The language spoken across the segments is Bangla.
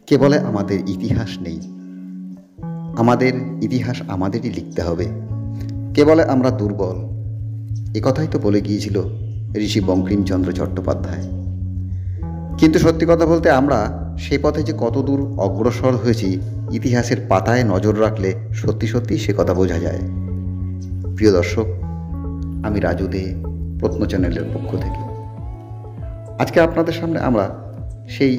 কে বলে আমাদের ইতিহাস নেই? আমাদের ইতিহাস আমাদেরই লিখতে হবে। কে বলে আমরা দুর্বল? কথাই তো বলে গিয়েছিল ঋষি বঙ্কিমচন্দ্র চট্টোপাধ্যায়। কিন্তু সত্যি কথা বলতে আমরা সে পথে যে কত দূর অগ্রসর হয়েছি ইতিহাসের পাতায় নজর রাখলে সত্যি সত্যি সে কথা বোঝা যায়। প্রিয় দর্শক, আমি রাজু দে, প্রত্ন চ্যানেলের পক্ষ থেকে আজকে আপনাদের সামনে আমরা সেই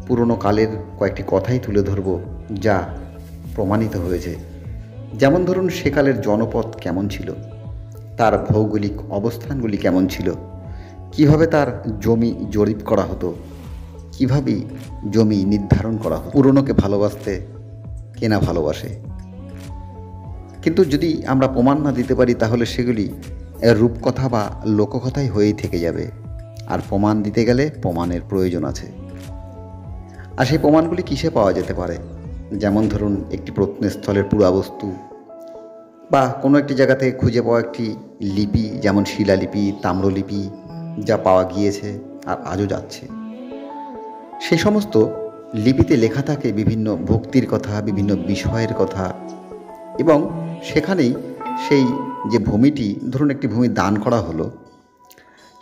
পুরনো কালের কয়েকটি কথাই তুলে ধরব, যা প্রমাণিত হয়েছে। যেমন ধরুন, সেকালের জনপদ কেমন ছিল, তার ভৌগোলিক অবস্থানগুলি কেমন ছিল, কিভাবে তার জমি জরিপ করা হতো, কিভাবে জমি নির্ধারণ করা হতো। পুরনোকে ভালোবাসতে কেনা ভালোবাসে, কিন্তু যদি আমরা প্রমাণ না দিতে পারি তাহলে সেগুলি রূপকথা বা লোককথাই হয়েই থেকে যাবে। আর প্রমাণ দিতে গেলে প্রমাণের প্রয়োজন আছে। আর সেই প্রমাণগুলি কিসে পাওয়া যেতে পারে? যেমন ধরুন, একটি প্রত্নস্থলের পুরাবস্তু বা কোনো একটি জায়গা থেকে খুঁজে পাওয়া একটি লিপি, যেমন শিলালিপি, তাম্রলিপি, যা পাওয়া গিয়েছে আর আজও যাচ্ছে। সে সমস্ত লিপিতে লেখা থাকে বিভিন্ন ভক্তির কথা, বিভিন্ন বিষয়ের কথা, এবং সেখানেই সেই যে ভূমিটি, ধরুন একটি ভূমি দান করা হলো,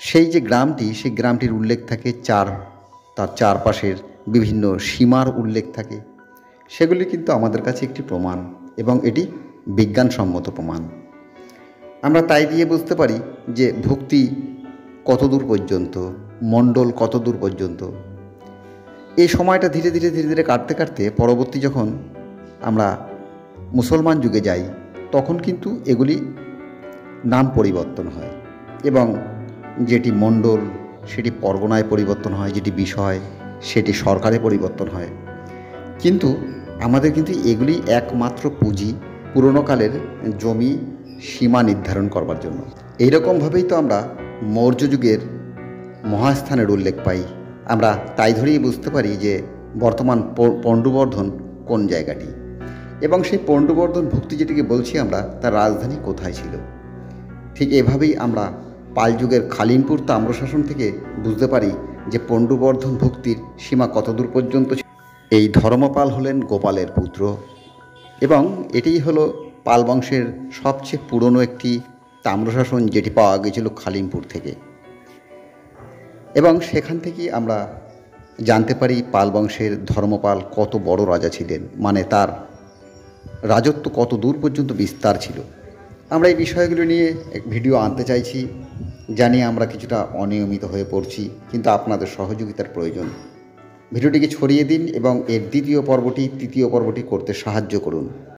সেই যে গ্রামটি, সেই গ্রামটির উল্লেখ থাকে, তার চারপাশের বিভিন্ন সীমার উল্লেখ থাকে। সেগুলি কিন্তু আমাদের কাছে একটি প্রমাণ, এবং এটি বিজ্ঞানসম্মত প্রমাণ। আমরা তাই দিয়ে বুঝতে পারি যে ভক্তি কতদূর পর্যন্ত, মণ্ডল কতদূর পর্যন্ত। এই সময়টা ধীরে ধীরে ধীরে ধীরে কাটতে কাটতে পরবর্তী যখন আমরা মুসলমান যুগে যাই, তখন কিন্তু এগুলি নাম পরিবর্তন হয়, এবং যেটি মণ্ডল সেটি পরগনায় পরিবর্তন হয়, যেটি বিষয় সেটি সরকারে পরিবর্তন হয়। কিন্তু আমাদের কিন্তু এগুলি একমাত্র পুঁজি পুরনো কালের জমি সীমা নির্ধারণ করবার জন্য। এইরকমভাবেই তো আমরা মৌর্য যুগের মহাস্থানের উল্লেখ পাই। আমরা তাই ধরেই বুঝতে পারি যে বর্তমান পণ্ডবর্ধন কোন জায়গাটি, এবং সেই পণ্ডবর্ধন ভুক্তি যেটিকে বলছি আমরা, তার রাজধানী কোথায় ছিল। ঠিক এভাবেই আমরা পাল যুগের খালিমপুর তাম্রশাসন থেকে বুঝতে পারি যে পণ্ডবর্ধন ভুক্তির সীমা কতদূর পর্যন্ত ছিল। এই ধর্মপাল হলেন গোপালের পুত্র, এবং এটিই হলো পাল বংশের সবচেয়ে পুরনো একটি তাম্রশাসন, যেটি পাওয়া গিয়েছিল খালিমপুর থেকে। এবং সেখান থেকেই আমরা জানতে পারি পাল বংশের ধর্মপাল কত বড় রাজা ছিলেন, মানে তার রাজত্ব কত দূর পর্যন্ত বিস্তার ছিল। আমরা এই বিষয়গুলো নিয়ে এক ভিডিও আনতে চাইছি। জানি আমরা কিছুটা অনিয়মিত হয়ে পড়ছি, কিন্তু আপনাদের সহযোগিতার প্রয়োজন। ভিডিওটিকে ছড়িয়ে দিন এবং এর দ্বিতীয় পর্বটি, তৃতীয় পর্বটি করতে সাহায্য করুন।